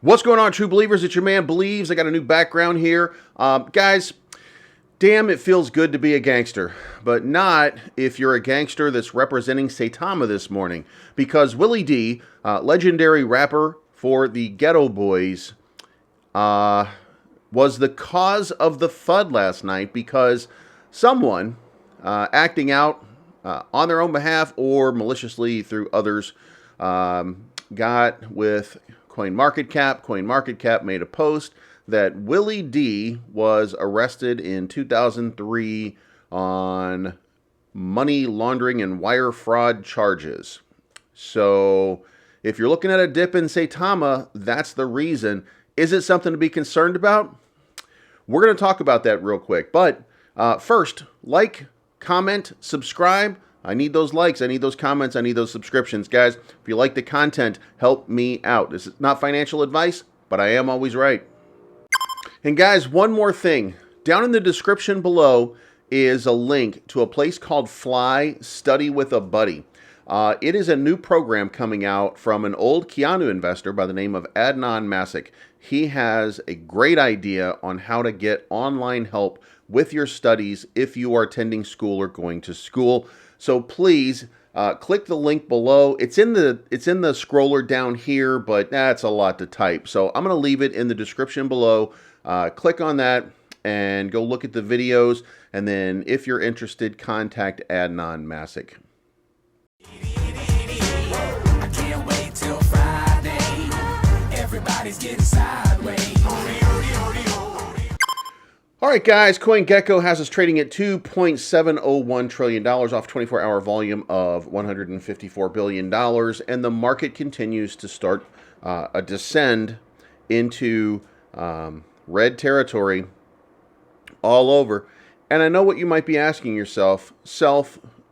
What's going on, true believers? It's your man Believes. I got a new background here. Guys, damn, it feels good to be a gangster, but not if you're a gangster that's representing Saitama this morning. Because Willie D, legendary rapper for the Ghetto Boys, was the cause of the FUD last night because someone acting out on their own behalf or maliciously through others got with CoinMarketCap. CoinMarketCap made a post that Willie D was arrested in 2003 on money laundering and wire fraud charges. So if you're looking at a dip in Saitama, that's the reason. Is it something to be concerned about? We're going to talk about that real quick. But first, like, comment, subscribe. I need those likes. I need those comments. I need those subscriptions. Guys, if you like the content, help me out. This is not financial advice, but I am always right. And guys, one more thing. Down in the description below is a link to a place called Fly Study with a Buddy. It is a new program coming out from an old Keanu investor by the name of Adnan Masick. He has a great idea on how to get online help with your studies if you are attending school or going to school. So please click the link below. It's in the scroller down here, but that's a lot to type. So I'm going to leave it in the description below. Click on that and go look at the videos. And then if you're interested, contact Adnan Masick. I can't wait till Friday. Everybody's getting sideways. All right, guys, CoinGecko has us trading at $2.701 trillion off 24-hour volume of $154 billion, and the market continues to start a descend into red territory all over. And I know what you might be asking yourself,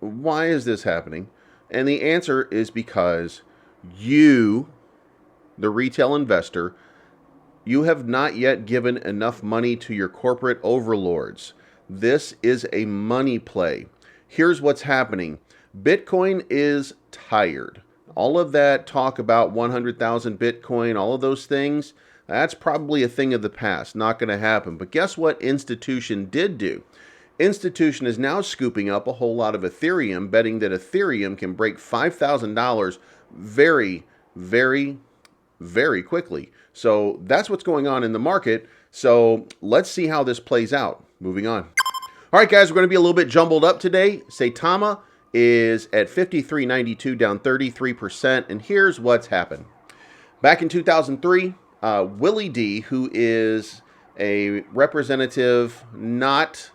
why is this happening? And the answer is because you, the retail investor, you have not yet given enough money to your corporate overlords. This is a money play. Here's what's happening. Bitcoin is tired. All of that talk about 100,000 Bitcoin, all of those things, that's probably a thing of the past, not going to happen. But guess what Institution did do? Institution is now scooping up a whole lot of Ethereum, betting that Ethereum can break $5,000 very, very, very quickly. So that's what's going on in the market. So let's see how this plays out. Moving on. All right, guys, we're going to be a little bit jumbled up today. Saitama is at 53.92, down 33%. And here's what's happened. Back in 2003, Willie D, who is a representative not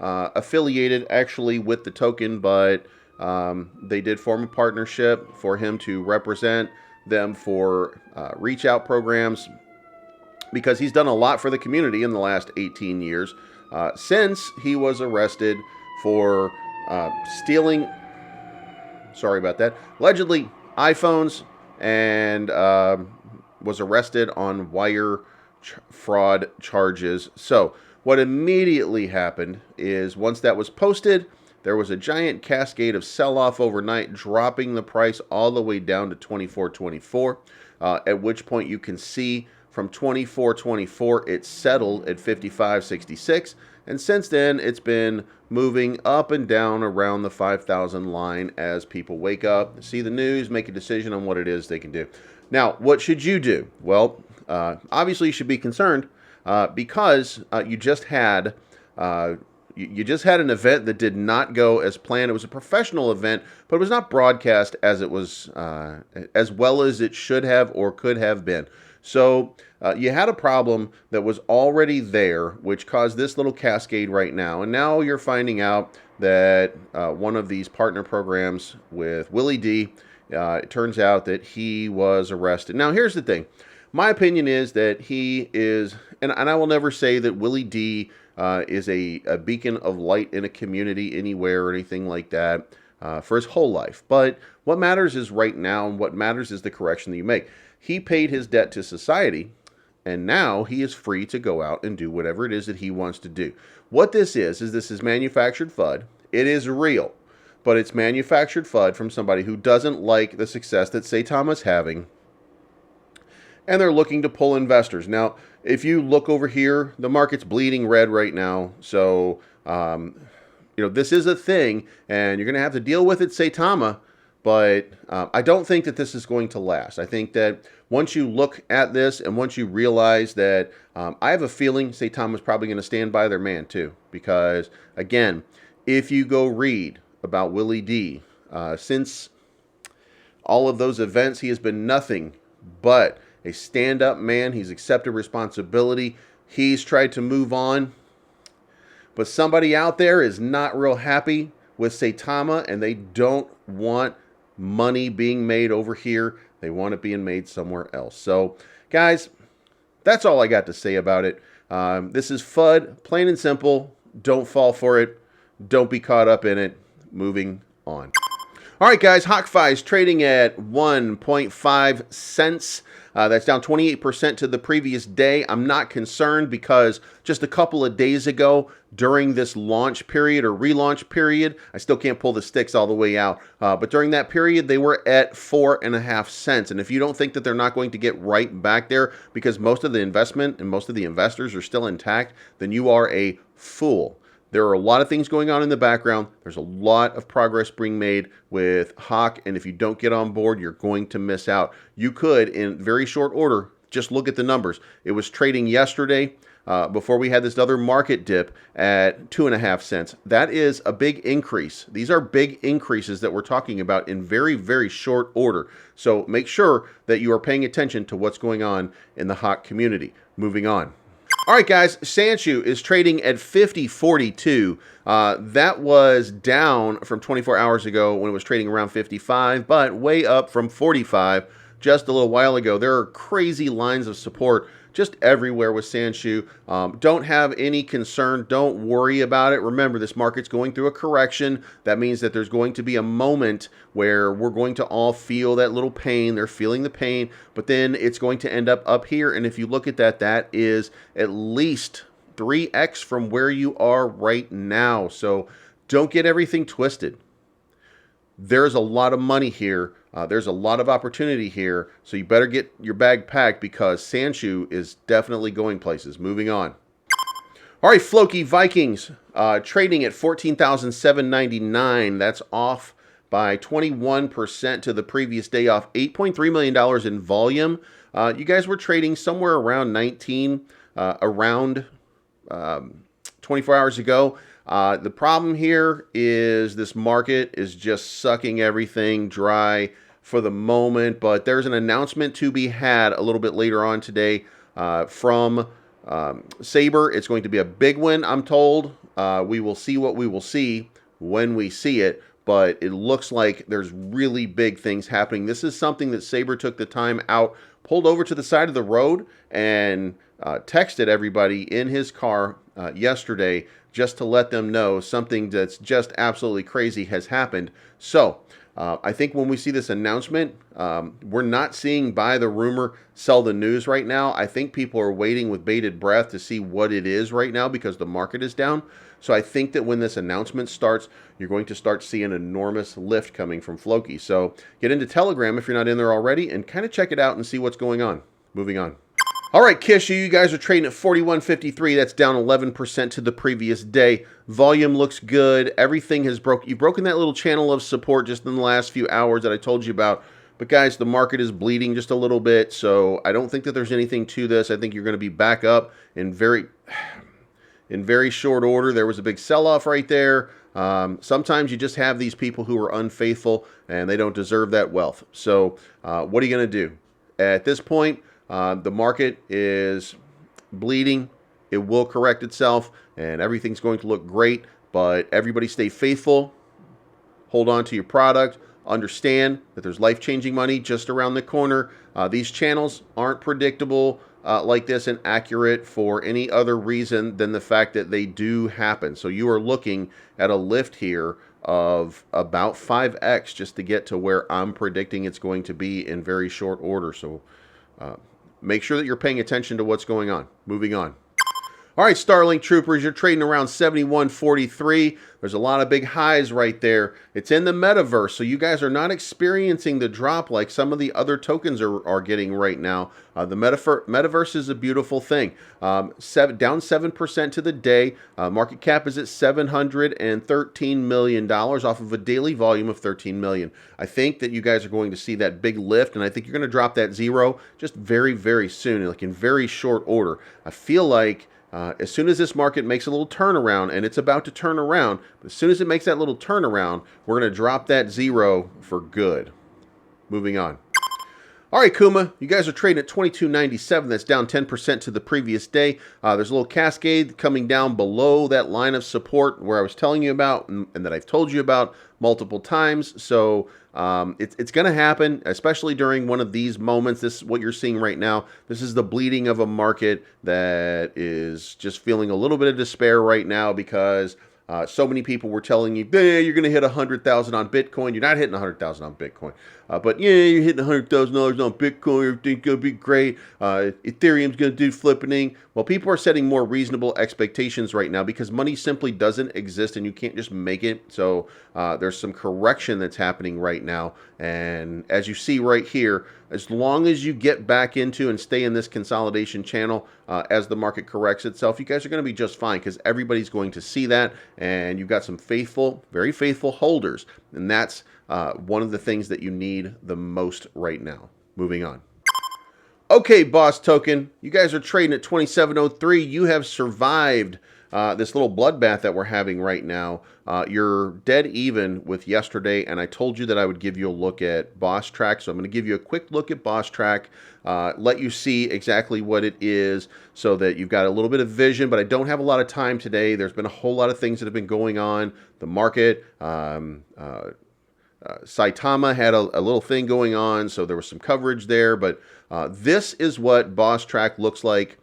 affiliated actually with the token, but they did form a partnership for him to represent them for reach out programs, because he's done a lot for the community in the last 18 years since he was arrested for stealing, sorry about that, allegedly iPhones, and was arrested on wire fraud charges. So what immediately happened is once that was posted, there was a giant cascade of sell-off overnight, dropping the price all the way down to $24.24, at which point you can see from $24.24 it settled at $55.66, and since then it's been moving up and down around the 5,000 line as people wake up, see the news, make a decision on what it is they can do. Now, what should you do? Well, obviously you should be concerned because you just had an event that did not go as planned. It was a professional event, but it was not broadcast as it was as well as it should have or could have been. So you had a problem that was already there, which caused this little cascade right now. And now you're finding out that one of these partner programs with Willie D, it turns out that he was arrested. Now, here's the thing. My opinion is that he is, and I will never say that Willie D is a beacon of light in a community anywhere or anything like that for his whole life. But what matters is right now, and what matters is the correction that you make. He paid his debt to society, and now he is free to go out and do whatever it is that he wants to do. What this is this is manufactured FUD. It is real, but it's manufactured FUD from somebody who doesn't like the success that Saitama's having. and they're looking to pull investors. Now, if you look over here, the market's bleeding red right now. So, this is a thing, and you're going to have to deal with it, Saitama. But I don't think that this is going to last. I think that once you look at this and once you realize that, I have a feeling Saitama's probably going to stand by their man too. Because, again, if you go read about Willie D, since all of those events, he has been nothing but a stand-up man. He's accepted responsibility. He's tried to move on. But somebody out there is not real happy with Saitama, and they don't want money being made over here. They want it being made somewhere else. So, guys, that's all I got to say about it. This is FUD, plain and simple. Don't fall for it. Don't be caught up in it. Moving on. All right, guys, HokFi is trading at 1.5 cents. That's down 28% to the previous day. I'm not concerned because just a couple of days ago during this launch period or relaunch period, I still can't pull the sticks all the way out, but during that period, they were at 4.5 cents. And if you don't think that they're not going to get right back there because most of the investment and most of the investors are still intact, then you are a fool. There are a lot of things going on in the background. There's a lot of progress being made with Hok, and if you don't get on board, you're going to miss out. You could, in very short order, just look at the numbers. It was trading yesterday before we had this other market dip at 2.5 cents. That is a big increase. These are big increases that we're talking about in very, very short order. So make sure that you are paying attention to what's going on in the Hok community. Moving on. All right, guys, Sanshu is trading at 50.42. That was down from 24 hours ago when it was trading around 55, but way up from 45 just a little while ago. There are crazy lines of support just everywhere with Sanshu. Don't have any concern. Don't worry about it. Remember, this market's going through a correction. That means that there's going to be a moment where we're going to all feel that little pain. They're feeling the pain, but then it's going to end up here. And if you look at that, that is at least 3x from where you are right now. So don't get everything twisted. There's a lot of money here. There's a lot of opportunity here. So you better get your bag packed because Sanshu is definitely going places. Moving on. All right, Floki Vikings trading at 14,799. That's off by 21% to the previous day, off $8.3 million in volume. You guys were trading somewhere around 19, around 24 hours ago. The problem here is this market is just sucking everything dry for the moment, but there's an announcement to be had a little bit later on today from Saber. It's going to be a big one, I'm told. We will see what we will see when we see it, but it looks like there's really big things happening. This is something that Saber took the time out, pulled over to the side of the road, and texted everybody in his car yesterday just to let them know something that's just absolutely crazy has happened. So I think when we see this announcement, we're not seeing buy the rumor, sell the news right now. I think people are waiting with bated breath to see what it is right now because the market is down. So I think that when this announcement starts, you're going to start seeing an enormous lift coming from Floki. So get into Telegram if you're not in there already and kind of check it out and see what's going on. Moving on. All right, Kishu, you guys are trading at 41.53. That's down 11% to the previous day. Volume looks good. Everything has you've broken that little channel of support just in the last few hours that I told you about. But guys, the market is bleeding just a little bit, so I don't think that there's anything to this. I think you're going to be back up in very short order. There was a big sell-off right there. Sometimes you just have these people who are unfaithful, and they don't deserve that wealth. So what are you going to do? At this point, the market is bleeding. It will correct itself, and everything's going to look great. But everybody stay faithful. Hold on to your product. Understand that there's life-changing money just around the corner. These channels aren't predictable like this and accurate for any other reason than the fact that they do happen. So you are looking at a lift here of about 5x just to get to where I'm predicting it's going to be in very short order. So make sure that you're paying attention to what's going on. Moving on. All right, StarLink troopers, you're trading around 71.43. There's a lot of big highs right there. It's in the metaverse, so you guys are not experiencing the drop like some of the other tokens are getting right now. The metaverse is a beautiful thing. Down 7% to the day. Market cap is at $713 million off of a daily volume of 13 million. I think that you guys are going to see that big lift, and I think you're going to drop that zero just very, very soon, like in very short order. I feel like as soon as this market makes a little turnaround, and it's about to turn around, but as soon as it makes that little turnaround, we're going to drop that zero for good. Moving on. All right, Kuma, you guys are trading at 22.97. That's down 10% to the previous day. There's a little cascade coming down below that line of support where I was telling you about and that I've told you about multiple times. So it's going to happen, especially during one of these moments. This is what you're seeing right now. This is the bleeding of a market that is just feeling a little bit of despair right now because so many people were telling you, hey, you're going to hit 100,000 on Bitcoin. You're not hitting 100,000 on Bitcoin. But yeah, you're hitting $100,000 on Bitcoin. Everything's going to be great. Ethereum's going to do flippening. Well, people are setting more reasonable expectations right now because money simply doesn't exist and you can't just make it. So there's some correction that's happening right now. And as you see right here, as long as you get back into and stay in this consolidation channel as the market corrects itself, you guys are going to be just fine because everybody's going to see that. And you've got some faithful, very faithful holders. And that's one of the things that you need the most right now. Moving on. Okay, Boss Token, you guys are trading at 27.03. You have survived this little bloodbath that we're having right now. You're dead even with yesterday, and I told you that I would give you a look at BossTrack, so I'm going to give you a quick look at BossTrack, let you see exactly what it is so that you've got a little bit of vision, but I don't have a lot of time today. There's been a whole lot of things that have been going on. The market, Saitama had a little thing going on, so there was some coverage there, but this is what BossTrack looks like.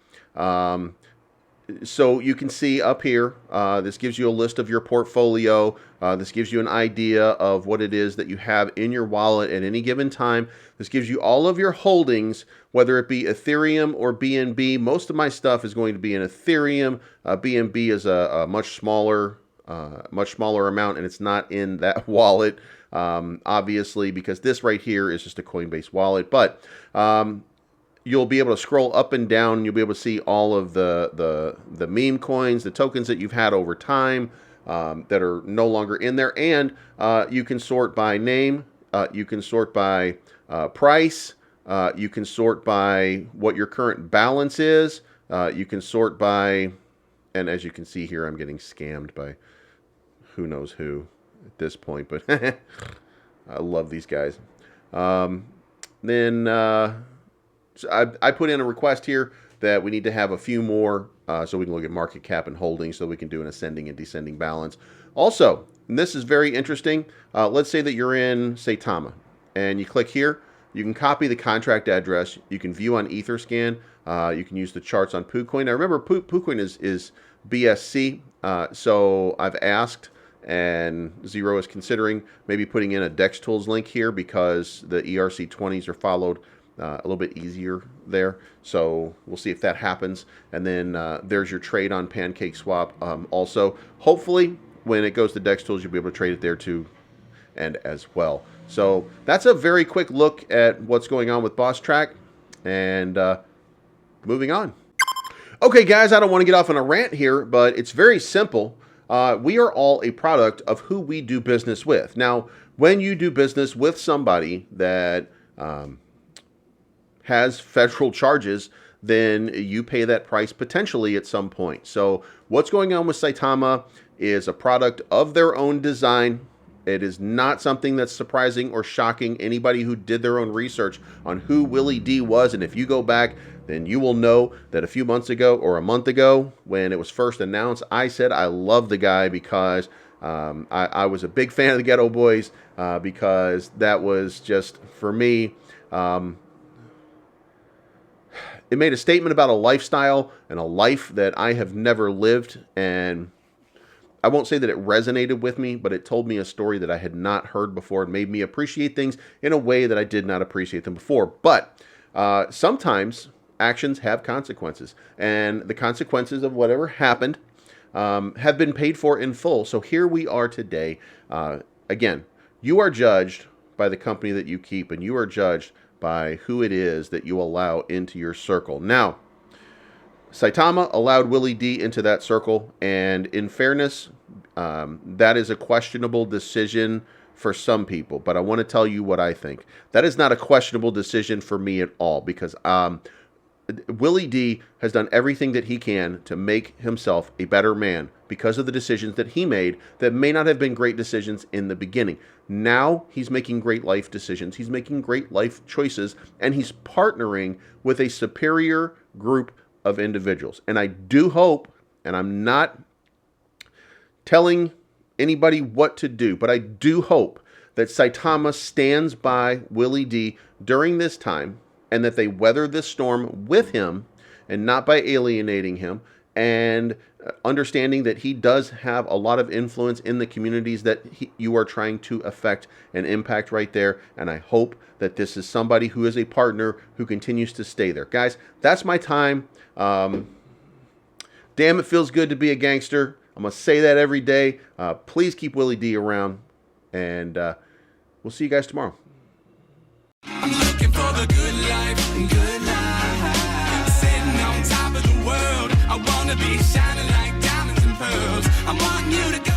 So you can see up here, this gives you a list of your portfolio. This gives you an idea of what it is that you have in your wallet at any given time. This gives you all of your holdings, whether it be Ethereum or BNB. Most of my stuff is going to be in Ethereum. BNB is a much smaller amount, and it's not in that wallet, obviously, because this right here is just a Coinbase wallet. But you'll be able to scroll up and down. And you'll be able to see all of the meme coins, the tokens that you've had over time that are no longer in there. And you can sort by name. You can sort by price. You can sort by what your current balance is. You can sort by, and as you can see here, I'm getting scammed by who knows who at this point. But I love these guys. So I put in a request here that we need to have a few more so we can look at market cap and holdings so we can do an ascending and descending balance. Also, and this is very interesting, let's say that you're in Saitama and you click here. You can copy the contract address. You can view on Etherscan. You can use the charts on PooCoin. Now remember, PooCoin is BSC, so I've asked, and Zero is considering maybe putting in a DEX Tools link here because the ERC20s are followed a little bit easier there. So we'll see if that happens. And then there's your trade on PancakeSwap. Also, hopefully, when it goes to DEX Tools, you'll be able to trade it there too, and as well. So that's a very quick look at what's going on with BossTrack. And moving on. Okay, guys, I don't want to get off on a rant here, but it's very simple. We are all a product of who we do business with. Now, when you do business with somebody that has federal charges, then you pay that price potentially at some point. So what's going on with Saitama is a product of their own design. It is not something that's surprising or shocking. Anybody who did their own research on who Willie D was, and if you go back, then you will know that a few months ago or a month ago when it was first announced, I said I love the guy because I was a big fan of the Ghetto Boys because that was just, for me, it made a statement about a lifestyle and a life that I have never lived, and I won't say that it resonated with me, but it told me a story that I had not heard before. It made me appreciate things in a way that I did not appreciate them before. But sometimes actions have consequences, and the consequences of whatever happened have been paid for in full. So here we are today. Again, you are judged by the company that you keep, and you are judged by who it is that you allow into your circle. Now, Saitama allowed Willie D into that circle, and in fairness, that is a questionable decision for some people, but I want to tell you what I think. That is not a questionable decision for me at all, because Willie D has done everything that he can to make himself a better man because of the decisions that he made that may not have been great decisions in the beginning. Now he's making great life decisions. He's making great life choices, and he's partnering with a superior group of individuals. And I do hope, and I'm not telling anybody what to do, but I do hope that Saitama stands by Willie D during this time, and that they weather this storm with him and not by alienating him, and understanding that he does have a lot of influence in the communities that you are trying to affect and impact right there. And I hope that this is somebody who is a partner who continues to stay there. Guys, that's my time. Damn, it feels good to be a gangster. I'm going to say that every day. Please keep Willie D around, and we'll see you guys tomorrow. I'm looking for the good life, good life. Sitting on top of the world, I wanna be shining like diamonds and pearls. I want you to go.